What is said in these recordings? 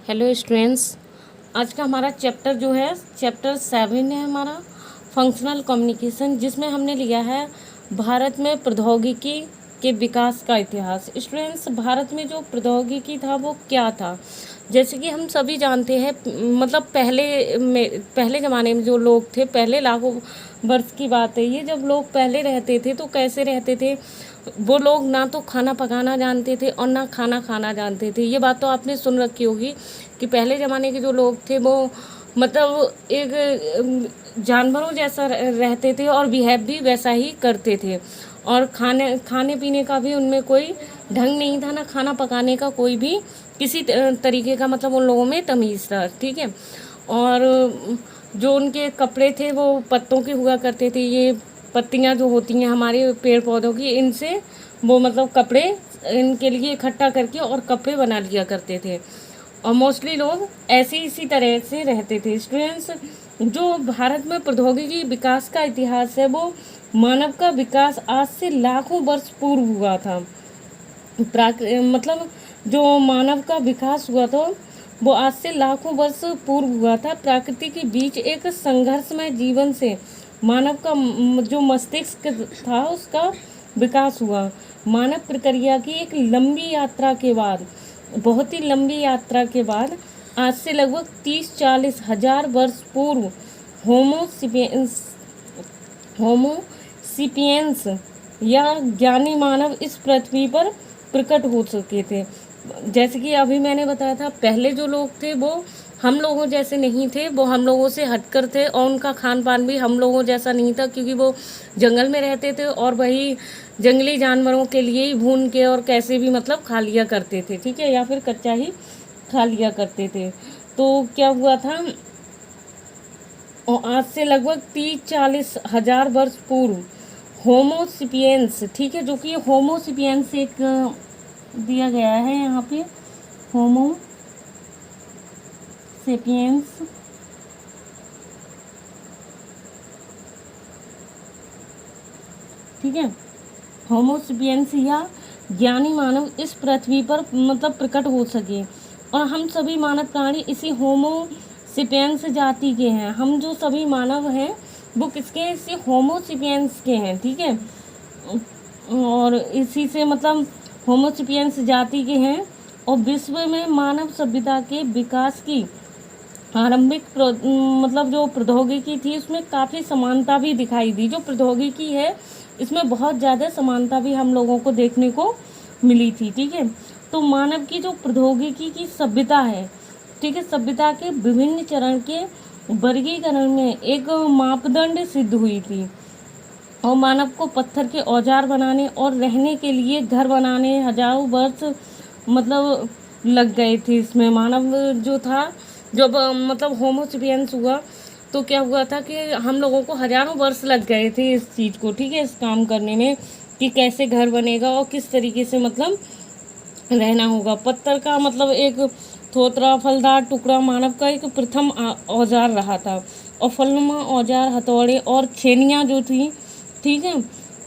Hello students. आज का हमारा चैप्टर जो है चैप्टर 7 है हमारा फंक्शनल कम्युनिकेशन, जिसमें हमने लिया है भारत में प्रौद्योगिकी के विकास का इतिहास। स्टूडेंट्स, भारत में जो प्रौद्योगिकी था वो क्या था, जैसे कि हम सभी जानते हैं, मतलब पहले ज़माने में जो लोग थे, पहले लाखों वर्ष की बात है ये, जब लोग पहले रहते थे तो कैसे रहते थे। वो लोग ना तो खाना पकाना जानते थे और ना खाना खाना जानते थे। ये बात तो आपने सुन रखी होगी कि पहले ज़माने के जो लोग थे वो मतलब एक जानवरों जैसा रहते थे और बिहेव भी वैसा ही करते थे, और खाने खाने पीने का भी उनमें कोई ढंग नहीं था, ना खाना पकाने का कोई भी किसी तरीके का मतलब उन लोगों में तमीज़ था। ठीक है। और जो उनके कपड़े थे वो पत्तों के हुआ करते थे। ये पत्तियां जो होती हैं हमारे पेड़ पौधों की, इनसे वो मतलब कपड़े इनके लिए इकट्ठा करके और कपड़े बना लिया करते थे। और मोस्टली लोग ऐसे इसी तरह से रहते थे। स्टूडेंट्स, जो भारत में प्रौद्योगिकी विकास का इतिहास है वो मानव का विकास आज से लाखों वर्ष पूर्व हुआ था। मतलब जो मानव का विकास हुआ था वो आज से लाखों वर्ष पूर्व हुआ था। प्रकृति के बीच एक संघर्षमय जीवन से मानव का जो मस्तिष्क था उसका विकास हुआ। मानव प्रक्रिया की एक लंबी यात्रा के बाद, बहुत ही लंबी यात्रा के बाद, आज से लगभग 30-40 हजार वर्ष पूर्व होमो सिपियंस या ज्ञानी मानव इस पृथ्वी पर प्रकट हो चुके थे। जैसे कि अभी मैंने बताया था, पहले जो लोग थे वो हम लोगों जैसे नहीं थे, वो हम लोगों से हटकर थे, और उनका खान पान भी हम लोगों जैसा नहीं था, क्योंकि वो जंगल में रहते थे और वही जंगली जानवरों के लिए ही भून के और कैसे भी मतलब खा लिया करते थे। ठीक है, या फिर कच्चा ही खा लिया करते थे। तो क्या हुआ था, और आज से लगभग 30-40 हजार वर्ष पूर्व होमोसिपियंस, ठीक है, जो कि होमोसिपियंस एक दिया गया है यहाँ पे, होमोसेपियंस, ठीक है, होमोसेपियंस या ज्ञानी मानव इस पृथ्वी पर मतलब प्रकट हो सके। और हम सभी मानव प्राणी इसी होमोसेपियंस जाति के हैं। हम जो सभी मानव हैं वो किसके हैं, इसी होमोसेपियंस के हैं। ठीक है, और इसी से मतलब होमोसेपियंस जाति के हैं। और विश्व में मानव सभ्यता के विकास की आरंभिक मतलब जो प्रौद्योगिकी थी उसमें काफ़ी समानता भी दिखाई दी। जो प्रौद्योगिकी है इसमें बहुत ज़्यादा समानता भी हम लोगों को देखने को मिली थी। ठीक है, तो मानव की जो प्रौद्योगिकी की सभ्यता है, ठीक है, सभ्यता के विभिन्न चरण के वर्गीकरण में एक मापदंड सिद्ध हुई थी। और मानव को पत्थर के औजार बनाने और रहने के लिए घर बनाने हजारों वर्ष मतलब लग गए थे। इसमें मानव जो था, जब मतलब होमोसेपियंस हुआ तो क्या हुआ था कि हम लोगों को हजारों वर्ष लग गए थे इस चीज़ को, ठीक है, इस काम करने में कि कैसे घर बनेगा और किस तरीके से मतलब रहना होगा। पत्थर का मतलब एक थोतरा फलदार टुकड़ा मानव का एक प्रथम औजार रहा था। और फलनुमा औजार हथौड़े और छेनियाँ जो थी, ठीक है,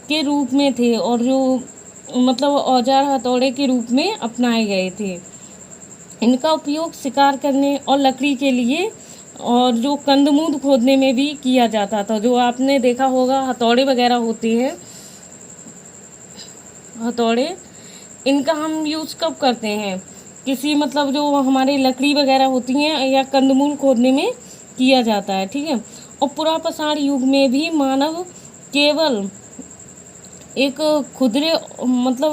के रूप में थे, और जो मतलब औजार हथौड़े के रूप में अपनाए गए थे। इनका उपयोग शिकार करने और लकड़ी के लिए और जो कंदमूद खोदने में भी किया जाता था। जो आपने देखा होगा हथौड़े वगैरह होते हैं, हथौड़े, इनका हम यूज़ कब करते हैं, किसी मतलब जो हमारे लकड़ी वगैरह होती हैं या कंदमूल खोदने में किया जाता है। ठीक है, और पुरापाषाण युग में भी मानव केवल एक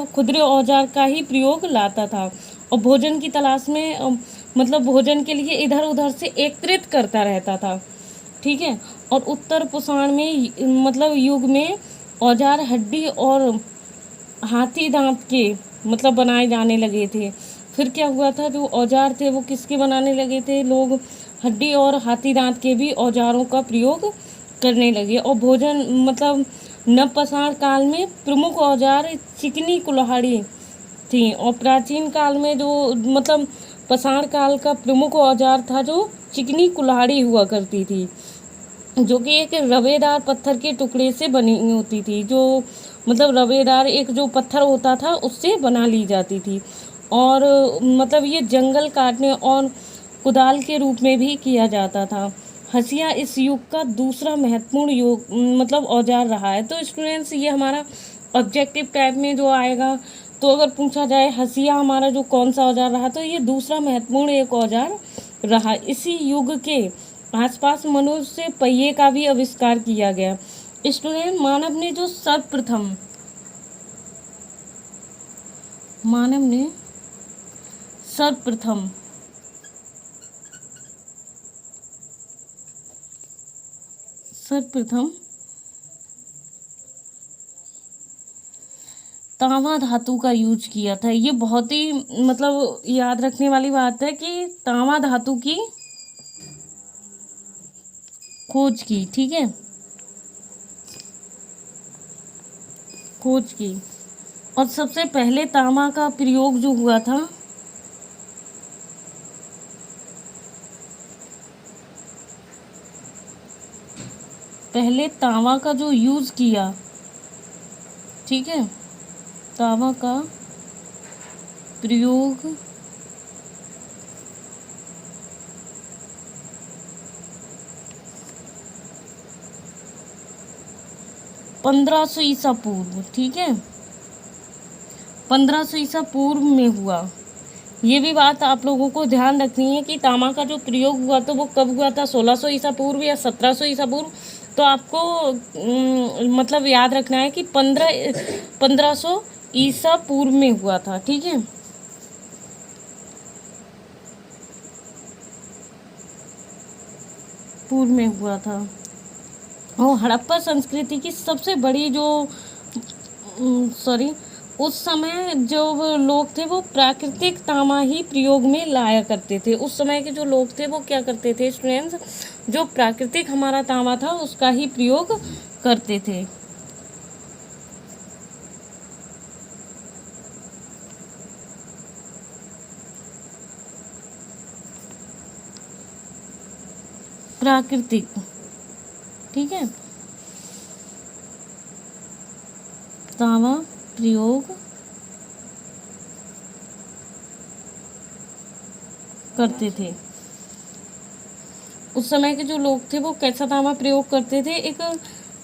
खुदरे औजार का ही प्रयोग लाता था, और भोजन की तलाश में मतलब भोजन के लिए इधर उधर से एकत्रित करता रहता था। ठीक है, और उत्तर पुषाण में मतलब युग में औजार हड्डी और हाथी दांत के मतलब बनाए जाने लगे थे। फिर क्या हुआ था, जो औजार थे वो किसके बनाने लगे थे, लोग हड्डी और हाथी दांत के भी औजारों का प्रयोग करने लगे। और भोजन मतलब नवपाषाण काल में प्रमुख औजार चिकनी कुल्हाड़ी थी, और प्राचीन काल में जो मतलब पाषाण काल का प्रमुख औजार था जो चिकनी कुल्हाड़ी हुआ करती थी, जो कि एक रवेदार पत्थर के टुकड़े से बनी होती थी। जो मतलब रवेदार एक जो पत्थर होता था उससे बना ली जाती थी। और मतलब ये जंगल काटने और कुदाल के रूप में भी किया जाता था। हसिया इस युग का दूसरा महत्वपूर्ण युग मतलब औजार रहा है। तो स्टूडेंट्स ये हमारा ऑब्जेक्टिव टाइप में जो आएगा, तो अगर पूछा जाए हसिया हमारा जो कौन सा औजार रहा, तो ये दूसरा महत्वपूर्ण एक औजार रहा। इसी युग के आसपास मनुष्य से पहिए का भी आविष्कार किया गया। स्टूडेंट मानव ने सर्वप्रथम सर्वप्रथम तांबा धातु का यूज किया था। ये बहुत ही मतलब याद रखने वाली बात है कि तांबा धातु की खोज की, ठीक है, खोज की। और सबसे पहले तांबा का प्रयोग जो हुआ था, पहले तांबा का जो यूज किया, ठीक है, तांबा का प्रयोग 1500 ईसा पूर्व, ठीक है, 1500 ईसा पूर्व में हुआ। ये भी बात आप लोगों को ध्यान रखनी है कि तांबा का जो प्रयोग हुआ तो वो कब हुआ था, 1600 ईसा पूर्व या 1700 ईसा पूर्व। तो आपको मतलब याद रखना है कि 1500 ईसा पूर्व में हुआ था, ठीक है। पूर्व में हुआ था। और हड़प्पा संस्कृति की सबसे बड़ी जो उस समय जो वो लोग थे वो प्राकृतिक तांबा ही प्रयोग में लाया करते थे। उस समय के जो लोग थे वो क्या करते थे स्टूडेंट्स, जो प्राकृतिक हमारा तांबा था उसका ही प्रयोग करते थे। प्राकृतिक, ठीक है, तांबा प्रयोग करते थे। उस समय के जो लोग थे वो कैसा तांबा प्रयोग करते थे, एक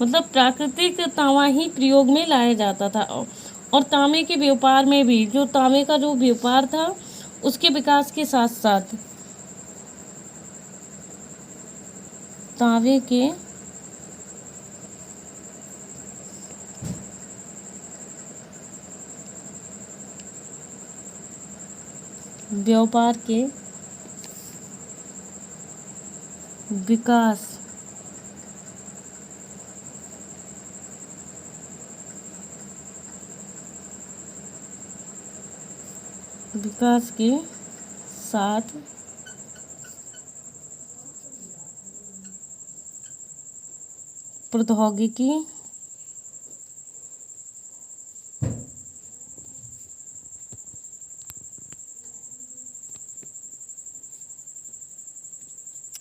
मतलब प्राकृतिक तांबा ही प्रयोग में लाया जाता था। और तांबे के व्यापार में भी, जो तांबे का जो व्यापार था उसके विकास के साथ साथ तांबे के व्यापार के विकास के साथ प्रौद्योगिकी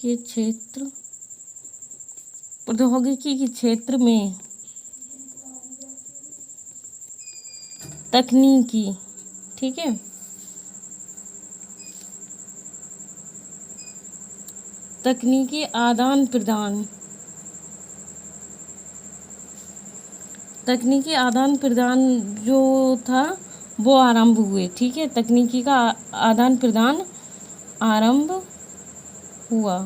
के क्षेत्र, प्रौद्योगिकी के क्षेत्र में तकनीकी, ठीक है, तकनीकी आदान प्रदान जो था वो आरंभ हुए, ठीक है, तकनीकी का आदान प्रदान आरंभ हुआ।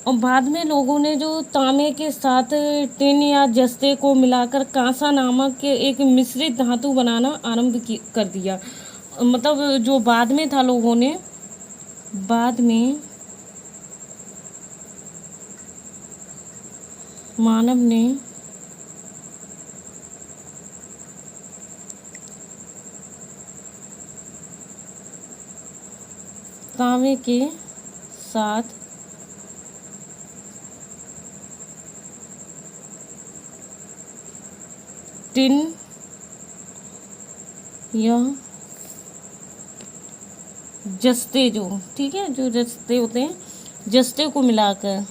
और बाद में लोगों ने जो तांबे के साथ टिन या जस्ते को मिलाकर कांसा नामक एक मिश्रित धातु बनाना आरंभ कर दिया। मतलब जो बाद में था, लोगों ने बाद में मानव ने तांबे के साथ टिन या जस्ते, जो ठीक है, जो जस्ते होते हैं, जस्ते को मिलाकर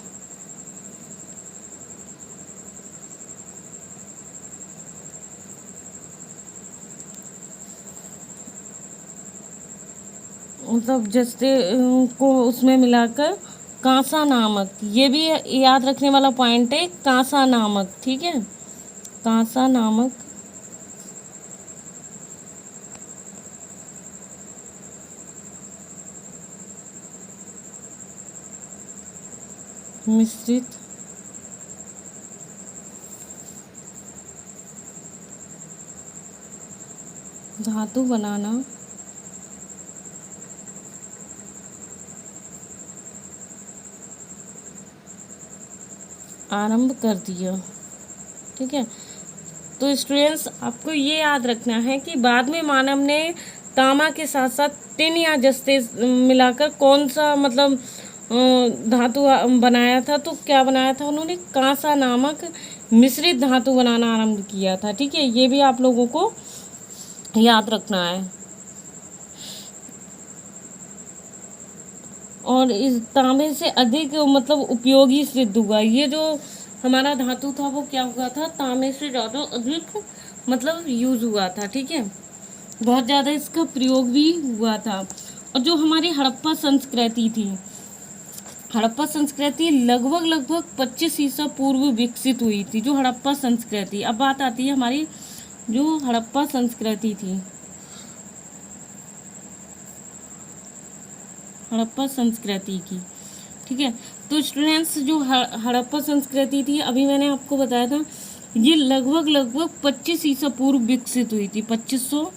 मतलब जस्ते को उसमें मिलाकर कांसा नामक, ये भी याद रखने वाला पॉइंट है, कांसा नामक, ठीक है, कांसा नामक मिश्रित धातु बनाना आरंभ कर दिया। ठीक है, तो स्टूडेंट्स आपको ये याद रखना है कि बाद में मानव ने तांबा के साथ साथ टिन या जस्ते मिलाकर कौन सा मतलब धातु बनाया था, तो क्या बनाया था उन्होंने, कांसा नामक मिश्रित धातु बनाना आरंभ किया था। ठीक है, ये भी आप लोगों को याद रखना है। और इस तांबे से अधिक मतलब उपयोगी सिद्ध हुआ, ये जो हमारा धातु था वो क्या हुआ था, तांबे से ज़्यादा अधिक मतलब यूज हुआ था। ठीक है, बहुत ज़्यादा इसका प्रयोग भी हुआ था। और जो हमारी हड़प्पा संस्कृति थी, हड़प्पा संस्कृति लगभग 25 ईसा पूर्व विकसित हुई थी, जो हड़प्पा संस्कृति। अब बात आती है हमारी जो हड़प्पा संस्कृति थी, हड़प्पा संस्कृति की। ठीक है, तो स्टूडेंट्स जो हड़प्पा संस्कृति थी, अभी मैंने आपको बताया था, ये लगभग 25 ईसा पूर्व विकसित हुई थी, 2500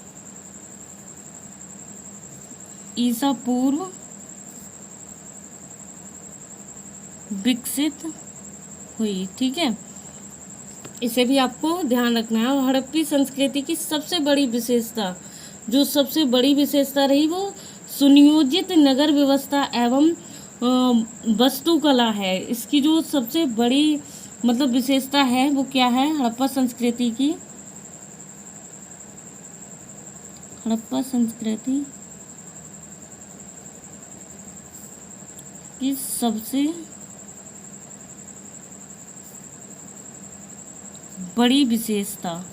ईसा पूर्व विकसित हुई। ठीक है, इसे भी आपको ध्यान रखना है। और हड़प्पी संस्कृति की सबसे बड़ी विशेषता, जो सबसे बड़ी विशेषता रही, वो सुनियोजित नगर व्यवस्था एवं वास्तुकला है। इसकी जो सबसे बड़ी मतलब विशेषता है वो क्या है, हड़प्पा संस्कृति की, हड़प्पा संस्कृति की सबसे बड़ी विशेषता,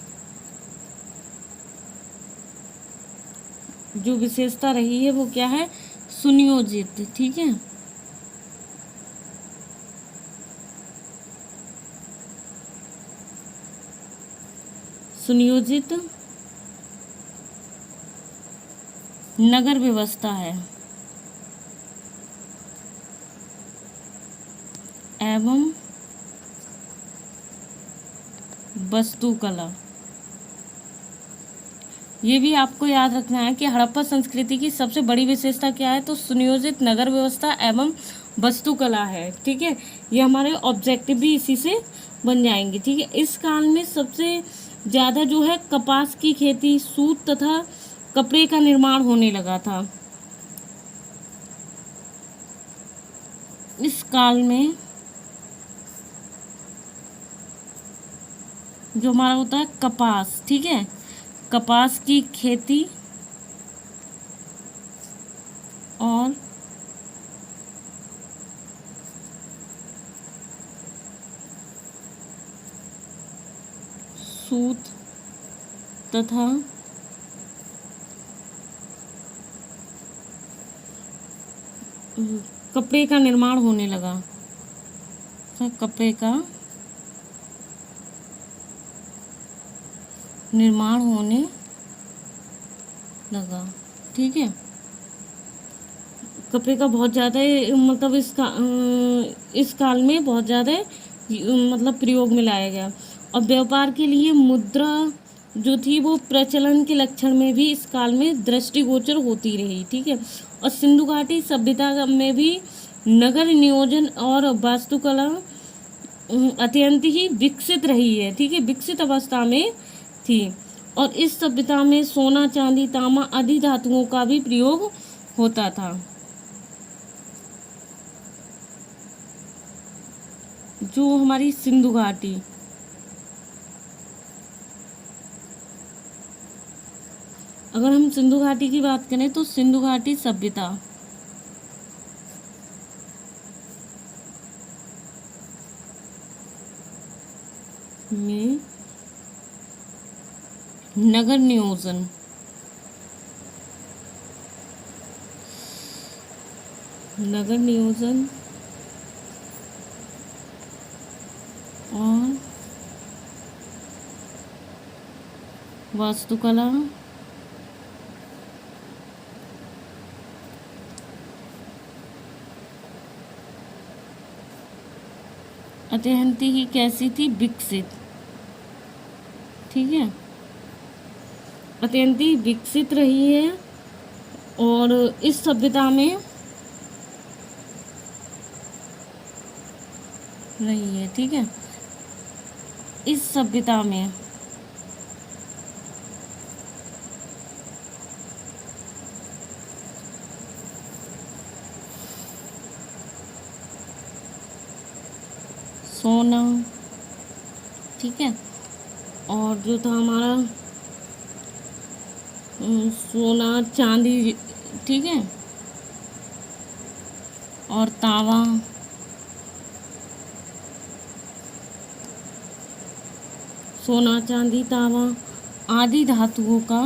जो विशेषता रही है वो क्या है, सुनियोजित। ठीक है, सुनियोजित नगर व्यवस्था है एवं वास्तुकला। ये भी आपको याद रखना है कि हड़प्पा संस्कृति की सबसे बड़ी विशेषता क्या है, तो सुनियोजित नगर व्यवस्था एवं वास्तुकला है। ठीक है, ये हमारे ऑब्जेक्टिव भी इसी से बन जाएंगे। ठीक है, इस काल में सबसे ज़्यादा जो है कपास की खेती, सूत तथा कपड़े का निर्माण होने लगा था। इस काल में जो हमारा होता है कपास, ठीक है, कपास की खेती और सूत तथा कपड़े का निर्माण होने लगा, कपड़े का निर्माण होने लगा। ठीक है, कपड़े का बहुत ज़्यादा मतलब इस काल में बहुत ज़्यादा मतलब प्रयोग में लाया गया। और व्यापार के लिए मुद्रा जो थी वो प्रचलन के लक्षण में भी इस काल में दृष्टिगोचर होती रही। ठीक है, और सिंधु घाटी सभ्यता में भी नगर नियोजन और वास्तुकला अत्यंत ही विकसित रही है। ठीक है, विकसित अवस्था में थी। और इस सभ्यता में सोना, चांदी, तांबा आदि धातुओं का भी प्रयोग होता था। जो हमारी सिंधु घाटी, अगर हम सिंधु घाटी की बात करें तो सिंधु घाटी सभ्यता में नगर नियोजन नगर नियोजन और वास्तुकला, अत्यंत ही कैसी थी, विकसित। ठीक है, अत्यंत ही विकसित रही है और इस सभ्यता में रही है। ठीक है, इस सभ्यता में सोना, ठीक है, और जो था हमारा सोना चांदी, ठीक है, और तांबा, सोना चांदी तांबा आदि धातुओं का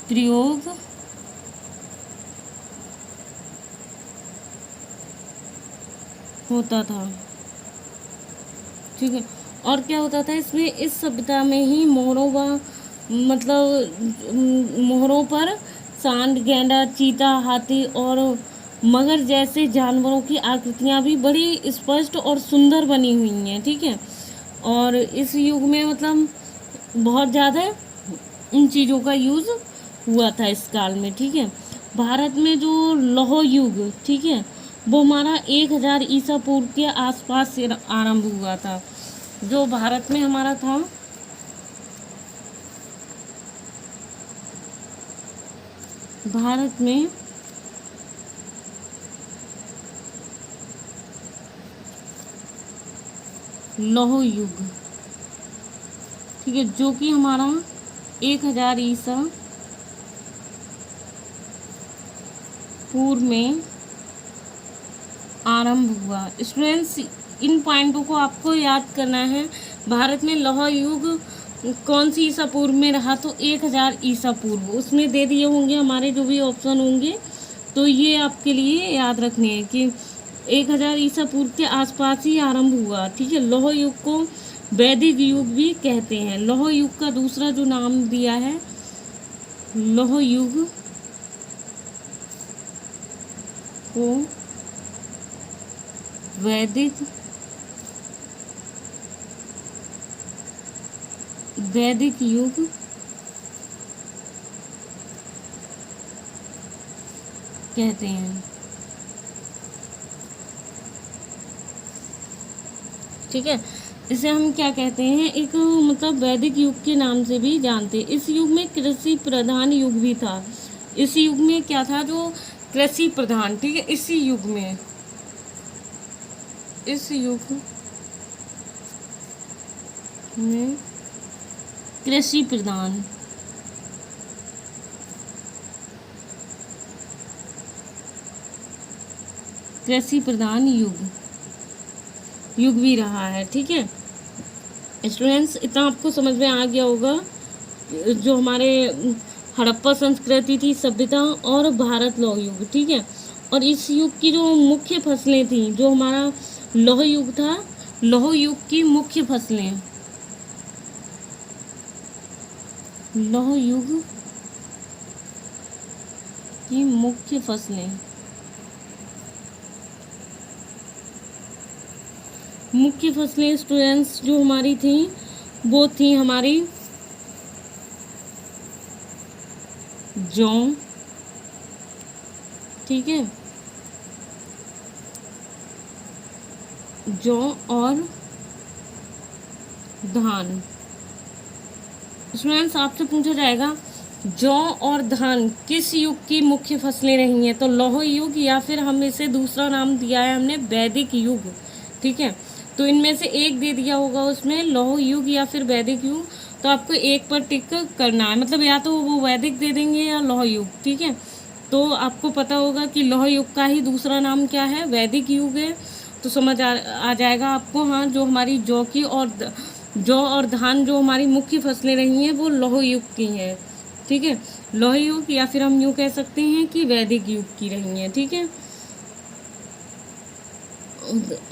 प्रयोग होता था। ठीक है, और क्या होता था इसमें, इस सभ्यता में ही मोहरों व मोहरों पर सांड, गैंडा, चीता, हाथी और मगर जैसे जानवरों की आकृतियां भी बड़ी स्पष्ट और सुंदर बनी हुई हैं। ठीक है, और इस युग में बहुत ज़्यादा इन चीज़ों का यूज़ हुआ था इस काल में। ठीक है, भारत में जो लौह युग, ठीक है, वो हमारा 1000 ईसा पूर्व के आसपास से आरंभ हुआ था। जो भारत में हमारा था, भारत में लौह युग, ठीक है, जो कि हमारा 1000 ईसा पूर्व में आरंभ हुआ। स्टूडेंट्स, इन पॉइंटों को आपको याद करना है। भारत में लौह युग कौन सी ईसा पूर्व में रहा, तो 1000 ईसा पूर्व, उसमें दे दिए होंगे हमारे जो भी ऑप्शन होंगे, तो ये आपके लिए याद रखने हैं कि 1000 ईसा पूर्व के आसपास ही आरंभ हुआ। ठीक है, लौह युग को वैदिक युग भी कहते हैं। लौह युग का दूसरा जो नाम दिया है, लौह युग को वैदिक युग कहते हैं। ठीक है, इसे हम क्या कहते हैं, एक वैदिक युग के नाम से भी जानते हैं। इस युग में कृषि प्रधान युग भी था। इस युग में क्या था, जो कृषि प्रधान, ठीक है, इसी युग में, इस युग में कृषि प्रधान युग भी रहा है। ठीक है स्टूडेंट्स, इतना आपको समझ में आ गया होगा। जो हमारे हड़प्पा संस्कृति थी, सभ्यता, और भारत लौह युग। ठीक है, और इस युग की जो मुख्य फसलें थी, जो हमारा लौह युग था, लौह युग की मुख्य फसलें, लौह युग की मुख्य फसलें, स्टूडेंट्स जो हमारी थी, वो थी हमारी जौ, ठीक है, जौ और धान। स्टूडेंट्स, आपसे पूछा जाएगा जौ और धान किस युग की मुख्य फसलें रही हैं, तो लौह युग, या फिर हम इसे दूसरा नाम दिया है हमने वैदिक युग। ठीक है, तो इनमें से एक दे दिया होगा उसमें, लौह युग या फिर वैदिक युग, तो आपको एक पर टिक करना है। या तो वो वैदिक दे देंगे या लौह युग। ठीक है, तो आपको पता होगा कि लौह युग का ही दूसरा नाम क्या है, वैदिक युग है, तो समझ आ जाएगा आपको। हाँ, जो हमारी जौ और धान जो हमारी मुख्य फसलें रही हैं वो लौह युग की हैं, ठीक है। लौह युग, या फिर हम यूँ कह सकते हैं कि वैदिक युग की रही हैं, ठीक है।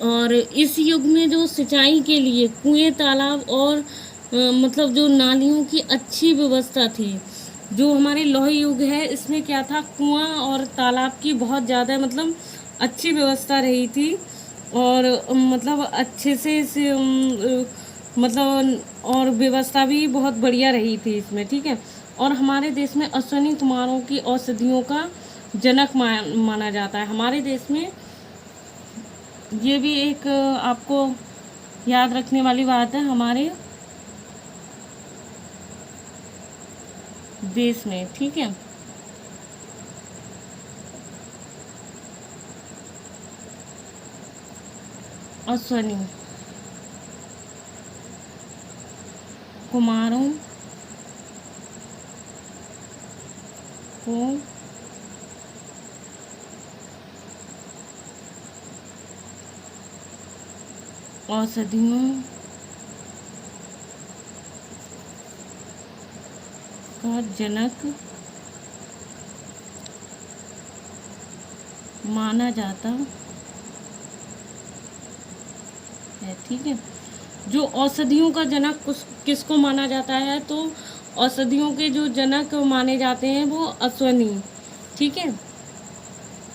और इस युग में जो सिंचाई के लिए कुएं, तालाब और मतलब जो नालियों की अच्छी व्यवस्था थी। जो हमारे लौह युग है इसमें क्या था, कुआं और तालाब की बहुत ज़्यादा मतलब अच्छी व्यवस्था रही थी। और मतलब अच्छे से मतलब और व्यवस्था भी बहुत बढ़िया रही थी इसमें, ठीक है। और हमारे देश में अश्विनी कुमारों की औषधियों का जनक माना जाता है हमारे देश में। ये भी एक आपको याद रखने वाली बात है हमारे देश में, ठीक है। अश्विनी कुमारों को औषधियों का जनक माना जाता है, ठीक है। जो औषधियों का जनक किसको माना जाता है, तो औषधियों के जो जनक माने जाते हैं वो अश्विनी, ठीक है।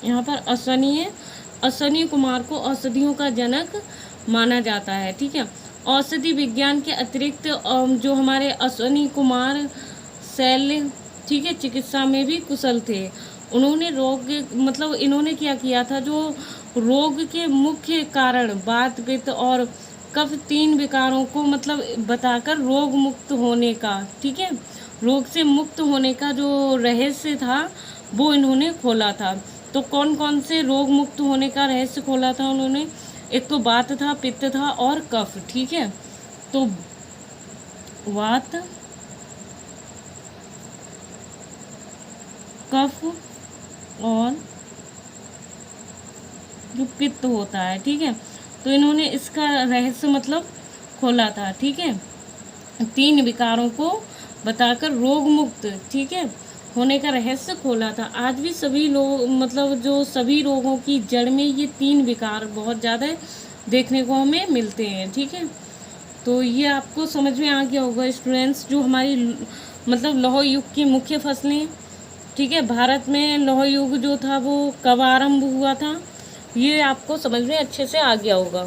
यहाँ पर अश्विनी है, अश्विनी कुमार को औषधियों का जनक माना जाता है, ठीक है। औषधि विज्ञान के अतिरिक्त जो हमारे अश्विनी कुमार शैल्य, ठीक है, चिकित्सा में भी कुशल थे। उन्होंने रोग मतलब इन्होंने क्या किया था, जो रोग के मुख्य कारण वात, पित्त और कफ, 3 विकारों को मतलब बताकर रोग मुक्त होने का, ठीक है, रोग से मुक्त होने का जो रहस्य था वो इन्होंने खोला था। तो कौन कौन से रोग मुक्त होने का रहस्य खोला था उन्होंने, एक तो वात था, पित्त था और कफ, ठीक है। तो वात, कफ और जो पित्त होता है, ठीक है। तो इन्होंने इसका रहस्य मतलब खोला था, ठीक है। 3 विकारों को बताकर रोग मुक्त, ठीक है, होने का रहस्य खोला था। आज भी सभी लोग मतलब जो सभी रोगों की जड़ में ये 3 विकार बहुत ज़्यादा देखने को हमें मिलते हैं, ठीक है। तो ये आपको समझ में आ गया होगा स्टूडेंट्स, जो हमारी मतलब लौह युग की मुख्य फसलें, ठीक है। भारत में लौह युग जो था वो कब आरंभ हुआ था, ये आपको समझ में अच्छे से आ गया होगा।